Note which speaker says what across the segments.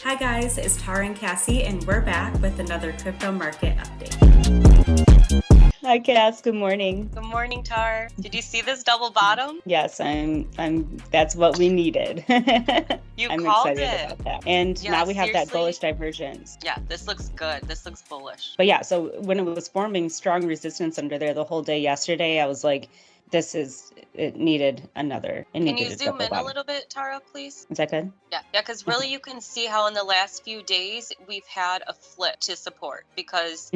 Speaker 1: Hi guys, it's Tara and Cassie, and we're back with another crypto market update.
Speaker 2: Hi Cass, good morning.
Speaker 3: Good morning, Tar. Did you see this double bottom?
Speaker 2: Yes, I'm that's what we needed. I'm
Speaker 3: called
Speaker 2: excited
Speaker 3: it.
Speaker 2: about that. And
Speaker 3: Yeah,
Speaker 2: now we have that
Speaker 3: seriously.
Speaker 2: bullish divergence.
Speaker 3: Yeah, this looks good. This looks bullish.
Speaker 2: But yeah, so when it was forming strong resistance under there the whole day yesterday, I was like, it needed another.
Speaker 3: Can you zoom in a little bit, Tara, please?
Speaker 2: Is that good?
Speaker 3: Yeah, because really you can see how in the last few days we've had a flip to support because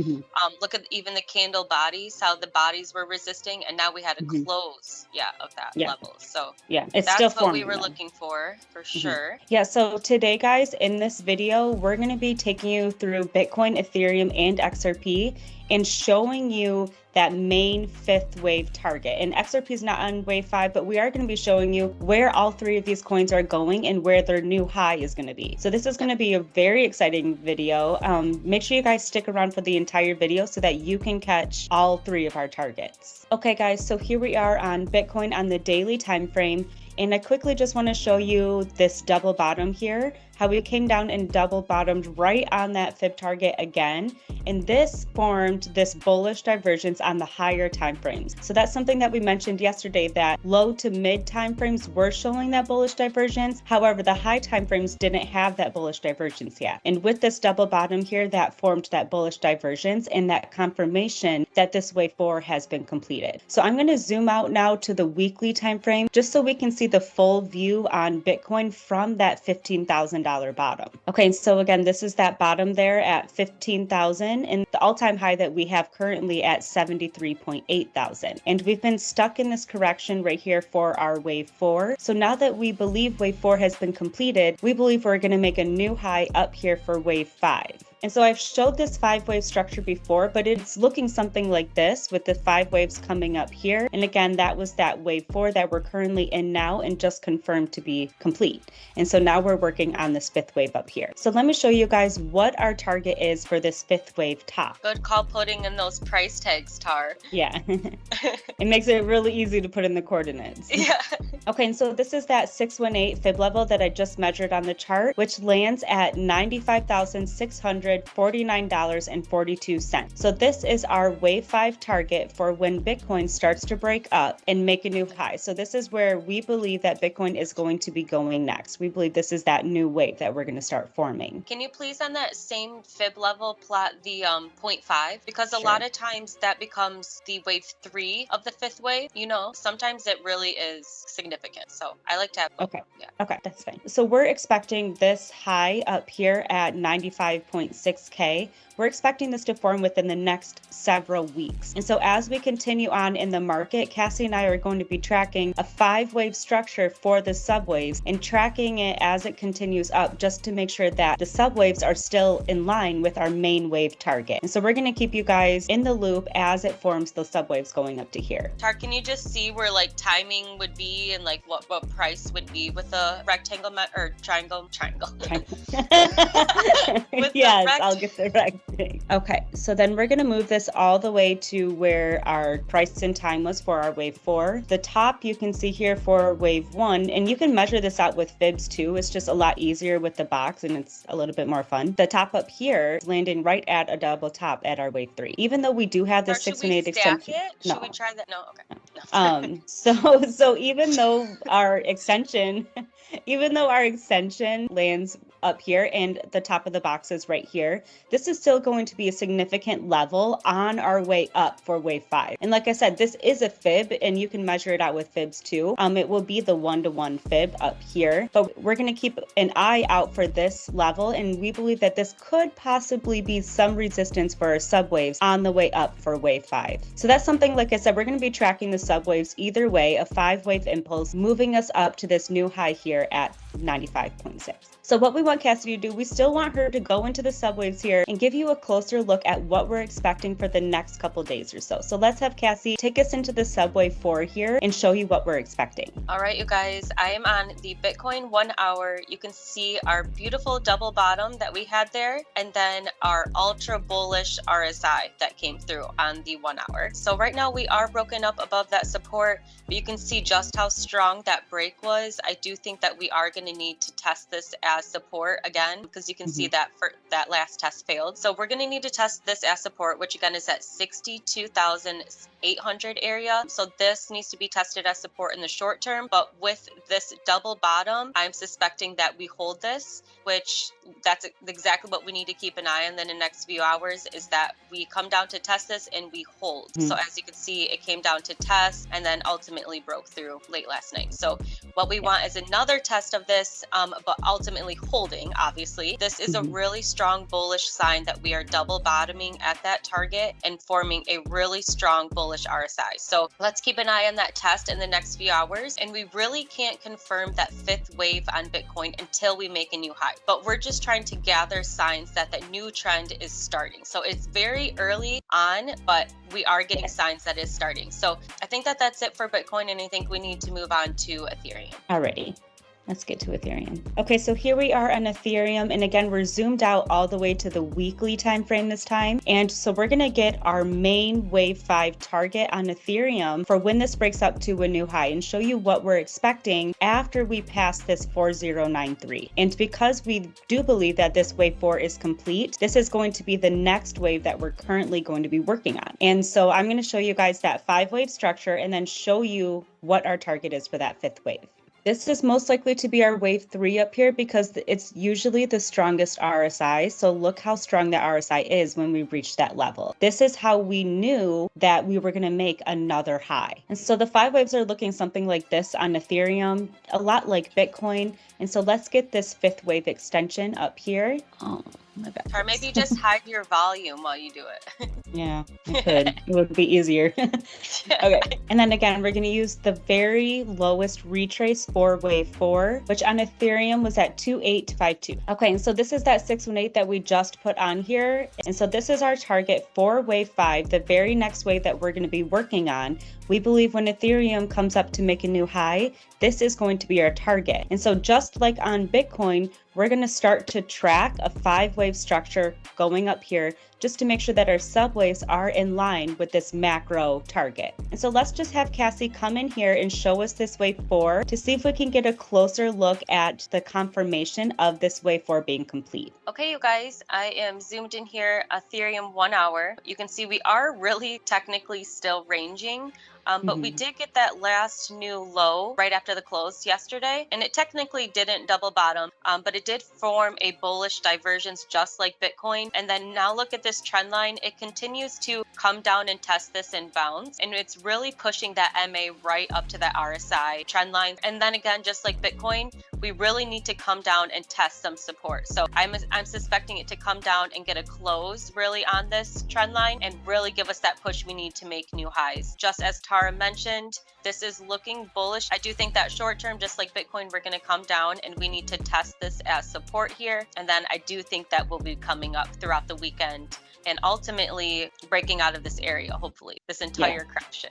Speaker 3: look at even the candle bodies, how the bodies were resisting, and now we had a close, of that level. So
Speaker 2: yeah, it's
Speaker 3: that's
Speaker 2: still
Speaker 3: what we were
Speaker 2: though.
Speaker 3: looking for sure.
Speaker 2: Yeah, so today, guys, in this video, we're going to be taking you through Bitcoin, Ethereum, and XRP and showing you that main fifth wave target. And XRP is not on wave 5, but we are going to be showing you where all three of these coins are going and where their new high is going to be. So this is going to be a very exciting video. Make sure you guys stick around for the entire video so that you can catch all three of our targets. Okay, guys, so here we are on Bitcoin on the daily time frame. And I quickly just want to show you this double bottom here, how we came down and double bottomed right on that fib target again. And this formed this bullish divergence on the higher time frames. So that's something that we mentioned yesterday, that low to mid time frames were showing that bullish divergence. However, the high time frames didn't have that bullish divergence yet. And with this double bottom here, that formed that bullish divergence and that confirmation that this wave 4 has been completed. So I'm going to zoom out now to the weekly time frame just so we can see the full view on Bitcoin from that $15,000 bottom. Okay, so again, this is that bottom there at 15,000 and the all-time high that we have currently at 73.8 thousand. And we've been stuck in this correction right here for our wave 4. So now that we believe wave 4 has been completed, we believe we're going to make a new high up here for wave 5. And so I've showed this 5-wave structure before, but it's looking something like this with the 5 waves coming up here. And again, that was that wave 4 that we're currently in now and just confirmed to be complete. And so now we're working on this 5th wave up here. So let me show you guys what our target is for this 5th wave top.
Speaker 3: Good call putting in those price tags, Tar.
Speaker 2: Yeah, it makes it really easy to put in the coordinates.
Speaker 3: Yeah.
Speaker 2: Okay, and so this is that 618 fib level that I just measured on the chart, which lands at $95,649.42. So this is our wave 5 target for when Bitcoin starts to break up and make a new high. So this is where we believe that Bitcoin is going to be going next. We believe this is that new wave that we're going to start forming.
Speaker 3: Can you please on that same fib level plot the 0.5? Because a lot of times that becomes the wave 3 of the 5th wave. You know, sometimes it really is significant. So I like to have
Speaker 2: okay. Okay, that's fine. So we're expecting this high up here at 95.6K. We're expecting this to form within the next several weeks. And so as we continue on in the market, Cassie and I are going to be tracking a 5-wave structure for the subwaves and tracking it as it continues up just to make sure that the subwaves are still in line with our main wave target. And so we're going to keep you guys in the loop as it forms the subwaves going up to here.
Speaker 3: Tar, can you just see where like timing would be and like what price would be with the rectangle or triangle?
Speaker 2: Yes, I'll get the rectangle. Okay, so then we're going to move this all the way to where our price and time was for our wave 4. The top you can see here for wave 1, and you can measure this out with fibs too. It's just a lot easier with the box and it's a little bit more fun. The top up here is landing right at a double top at our wave 3. Even though we do have the 618 extension.
Speaker 3: No. Should we try that? No, okay.
Speaker 2: No. So even though our extension lands up here and the top of the box is right here, this is still going to be a significant level on our way up for wave 5. And like I said, this is a fib and you can measure it out with fibs too. It will be the 1-to-1 fib up here, but we're going to keep an eye out for this level. And we believe that this could possibly be some resistance for our subwaves on the way up for wave 5. So that's something, like I said, we're going to be tracking the subwaves either way, a 5-wave impulse moving us up to this new high here at 95.6. So what we want Cassie to do, we still want her to go into the subwaves here and give you a closer look at what we're expecting for the next couple days or so. So let's have Cassie take us into the subwave 4 here and show you what we're expecting.
Speaker 3: All right, you guys, I am on the Bitcoin 1 hour. You can see our beautiful double bottom that we had there, and then our ultra bullish RSI that came through on the 1 hour. So right now we are broken up above that support, but you can see just how strong that break was. I do think that we are going to need to test this as support again, because you can see that for that last test failed. So we're going to need to test this as support, which again is at 62,800 area. So this needs to be tested as support in the short term, but with this double bottom, I'm suspecting that we hold this, which that's exactly what we need to keep an eye on in the next few hours, is that we come down to test this and we hold. So as you can see, it came down to test and then ultimately broke through late last night. So what we want is another test of this, but ultimately holding, obviously. This is a really strong bullish sign that we are double bottoming at that target and forming a really strong bullish RSI. So let's keep an eye on that test in the next few hours. And we really can't confirm that fifth wave on Bitcoin until we make a new high. But we're just trying to gather signs that that new trend is starting. So it's very early on, but we are getting signs that it's starting. So I think that that's it for Bitcoin, and I think we need to move on to Ethereum.
Speaker 2: Alrighty. Let's get to Ethereum. Okay, so here we are on Ethereum, and again, we're zoomed out all the way to the weekly time frame this time. And so we're gonna get our main wave 5 target on Ethereum for when this breaks up to a new high, and show you what we're expecting after we pass this 4093. And because we do believe that this wave 4 is complete, this is going to be the next wave that we're currently going to be working on. And so I'm gonna show you guys that 5-wave structure and then show you what our target is for that 5th wave. This is most likely to be our wave 3 up here because it's usually the strongest RSI. So look how strong the RSI is when we reach that level. This is how we knew that we were going to make another high. And so the 5 waves are looking something like this on Ethereum, a lot like Bitcoin. And so let's get this 5th wave extension up here. Oh, my bad.
Speaker 3: Or maybe just hide your volume while you do it.
Speaker 2: Yeah, I could. It would be easier. Okay. And then again, we're going to use the very lowest retrace for wave 4, which on Ethereum was at 2852. Okay, and so this is that 618 that we just put on here. And so this is our target for wave 5, the very next wave that we're going to be working on. We believe when Ethereum comes up to make a new high, this is going to be our target. And so just like on Bitcoin, we're going to start to track a 5-wave structure going up here just to make sure that our subwaves are in line with this macro target. And so let's just have Casi come in here and show us this wave 4 to see if we can get a closer look at the confirmation of this wave 4 being complete.
Speaker 3: Okay, you guys, I am zoomed in here, Ethereum 1 hour. You can see we are really technically still ranging. But we did get that last new low right after the close yesterday, and it technically didn't double bottom, but it did form a bullish divergence just like Bitcoin. And then now look at this trend line. It continues to come down and test this and bounce, and it's really pushing that MA right up to that RSI trend line. And then again, just like Bitcoin, we really need to come down and test some support. So I'm suspecting it to come down and get a close really on this trend line and really give us that push we need to make new highs. Just as Tara mentioned, this is looking bullish. I do think that short term, just like Bitcoin, we're going to come down and we need to test this as support here. And then I do think that will be coming up throughout the weekend and ultimately breaking out of this area, hopefully, this entire correction.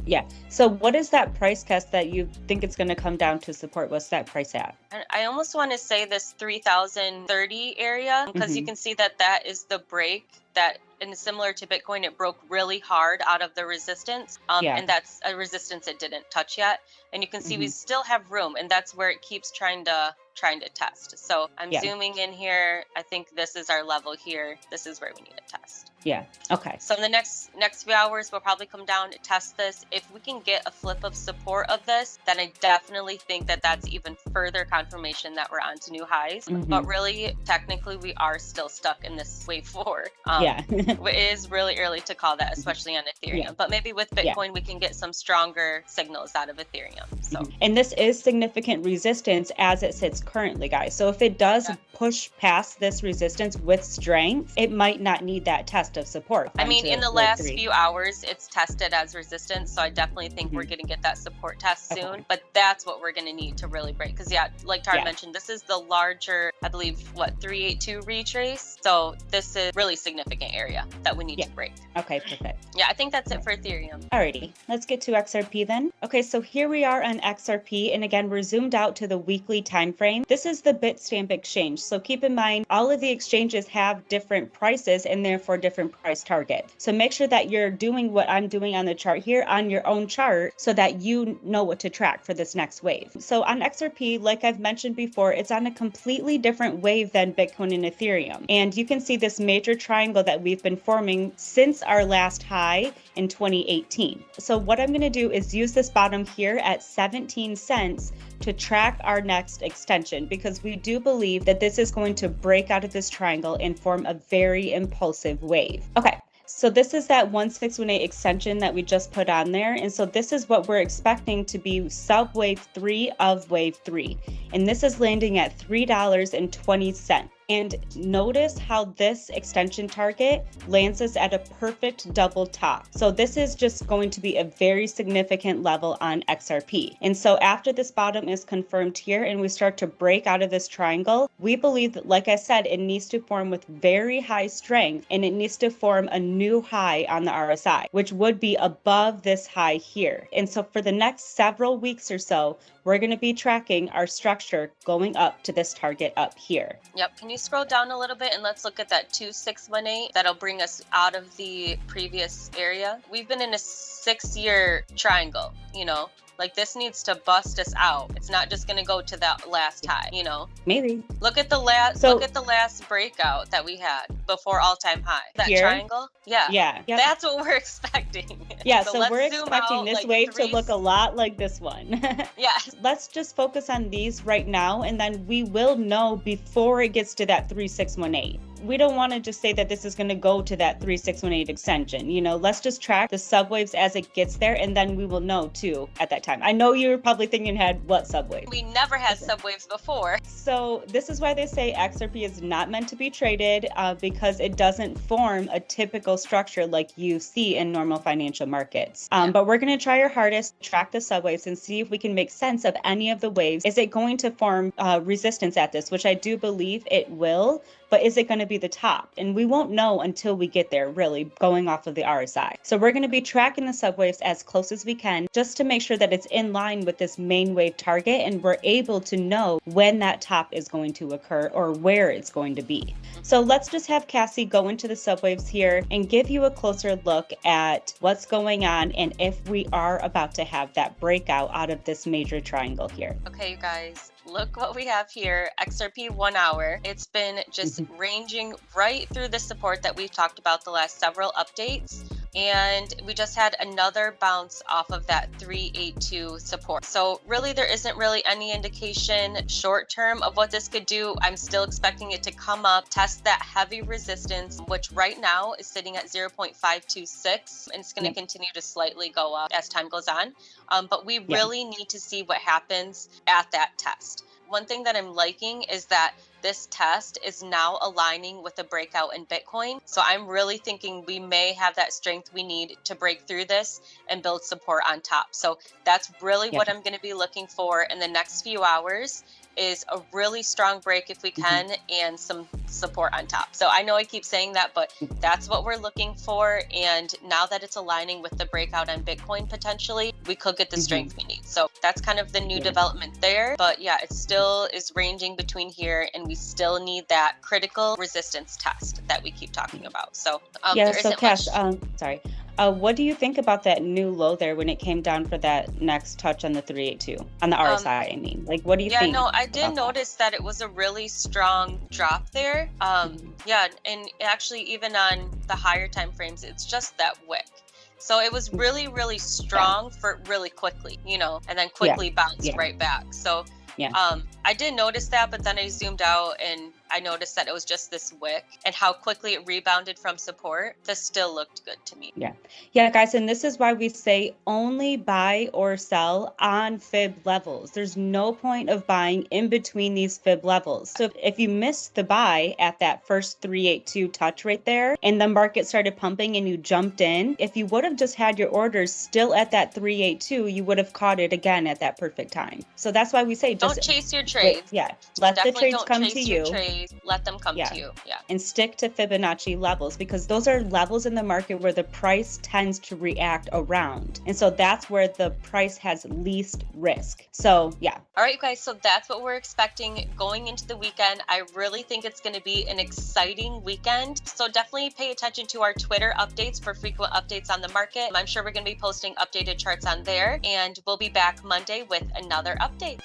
Speaker 2: Yeah. So what is that price test that you think it's going to come down to support? What's that price at?
Speaker 3: And I almost want to say this 3030 area, because you can see that that is the break that, and similar to Bitcoin, it broke really hard out of the resistance. And that's a resistance it didn't touch yet. And you can see we still have room, and that's where it keeps trying to test. So I'm zooming in here. I think this is our level here. This is where we need to test.
Speaker 2: Yeah. Okay.
Speaker 3: So in the next few hours, we'll probably come down and test this. If we can get a flip of support of this, then I definitely think that that's even further confirmation that we're on to new highs. But really, technically, we are still stuck in this wave 4. It is really early to call that, especially on Ethereum. But maybe with Bitcoin, we can get some stronger signals out of Ethereum. So,
Speaker 2: and this is significant resistance as it sits currently, guys. So if it does push past this resistance with strength, it might not need that test of support.
Speaker 3: I mean, in the last few hours, it's tested as resistance. So I definitely think we're going to get that support test soon. But that's what we're going to need to really break. Because like Tara mentioned, this is the larger, I believe, 382 retrace. So this is really significant area that we need to break.
Speaker 2: Okay, perfect.
Speaker 3: Yeah, I think that's it for Ethereum.
Speaker 2: Alrighty, let's get to XRP then. Okay, so here we are on XRP, and again, we're zoomed out to the weekly time frame. This is the Bitstamp exchange. So keep in mind, all of the exchanges have different prices and therefore different different price target. So make sure that you're doing what I'm doing on the chart here on your own chart so that you know what to track for this next wave. So on XRP, like I've mentioned before, it's on a completely different wave than Bitcoin and Ethereum. And you can see this major triangle that we've been forming since our last high in 2018. So what I'm going to do is use this bottom here at 17 cents to track our next extension, because we do believe that this is going to break out of this triangle and form a very impulsive wave. Okay. So this is that 1618 extension that we just put on there. And so this is what we're expecting to be sub wave 3 of wave 3. And this is landing at $3.20. And notice how this extension target lands us at a perfect double top. So this is just going to be a very significant level on XRP. And so after this bottom is confirmed here and we start to break out of this triangle, we believe that, like I said, it needs to form with very high strength, and it needs to form a new high on the RSI, which would be above this high here. And so for the next several weeks or so, we're going to be tracking our structure going up to this target up here.
Speaker 3: Yep. Can you scroll down a little bit and let's look at that 2618? That'll bring us out of the previous area. We've been in a 6-year triangle, you know, like this needs to bust us out. It's not just going to go to that last high, you know.
Speaker 2: Maybe.
Speaker 3: Look at the last breakout that we had before all-time high. That
Speaker 2: here?
Speaker 3: Triangle? Yeah.
Speaker 2: Yeah. Yep.
Speaker 3: That's what we're expecting.
Speaker 2: Yeah, so we're expecting this wave to look a lot like this one.
Speaker 3: Yeah.
Speaker 2: Let's just focus on these right now, and then we will know before it gets to that 3618. We don't want to just say that this is going to go to that 3618 extension. You know, let's just track the subwaves as it gets there, and then we will know too at that time. I know you're probably thinking ahead, what subwave?
Speaker 3: We never had subwaves before.
Speaker 2: So this is why they say XRP is not meant to be traded, because it doesn't form a typical structure like you see in normal financial markets. But we're going to try our hardest to track the subwaves and see if we can make sense of any of the waves. Is it going to form resistance at this, which I do believe it will, but is it going to be the top? And we won't know until we get there, really, going off of the RSI. So we're going to be tracking the subwaves as close as we can, just to make sure that it's in line with this main wave target, and we're able to know when that top is going to occur or where it's going to be. So let's just have Casi go into the subwaves here and give you a closer look at what's going on and if we are about to have that breakout out of this major triangle here.
Speaker 3: Okay, you guys. Look what we have here, XRP 1 hour. It's been just ranging right through the support that we've talked about the last several updates. And we just had another bounce off of that 382 support. So really, there isn't really any indication short term of what this could do. I'm still expecting it to come up, test that heavy resistance, which right now is sitting at 0.526, and it's going to continue to slightly go up as time goes on. But we really need to see what happens at that test. One thing that I'm liking is that this test is now aligning with the breakout in Bitcoin. So I'm really thinking we may have that strength we need to break through this and build support on top. So that's really what I'm going to be looking for in the next few hours, is a really strong break if we can, and some support on top. So I know I keep saying that, but that's what we're looking for. And now that it's aligning with the breakout on Bitcoin, potentially, we could get the strength we need. So that's kind of the new development there. But yeah, it still is ranging between here, and we still need that critical resistance test that we keep talking about. So
Speaker 2: so Cash, sorry. What do you think about that new low there when it came down for that next touch on the 382 on the RSI? I mean, like, what do you think?
Speaker 3: Yeah, no, I did notice that it was a really strong drop there. Yeah, and actually, even on the higher time frames, it's just that wick. So it was really, really strong for really quickly, you know, and then quickly bounced right back. So I did notice that, but then I zoomed out and I noticed that it was just this wick, and how quickly it rebounded from support. This still looked good to me.
Speaker 2: Yeah, guys, and this is why we say only buy or sell on fib levels. There's no point of buying in between these fib levels. So if you missed the buy at that first 382 touch right there, and the market started pumping and you jumped in, if you would have just had your orders still at that 382, you would have caught it again at that perfect time. So that's why we say
Speaker 3: don't chase your trades.
Speaker 2: Let the trades come to you.
Speaker 3: days, let them come
Speaker 2: Yeah.
Speaker 3: to you. Yeah.
Speaker 2: And stick to Fibonacci levels, because those are levels in the market where the price tends to react around. And so that's where the price has least risk. So yeah.
Speaker 3: All right, you guys, so that's what we're expecting going into the weekend. I really think it's going to be an exciting weekend. So definitely pay attention to our Twitter updates for frequent updates on the market. I'm sure we're going to be posting updated charts on there, and we'll be back Monday with another update.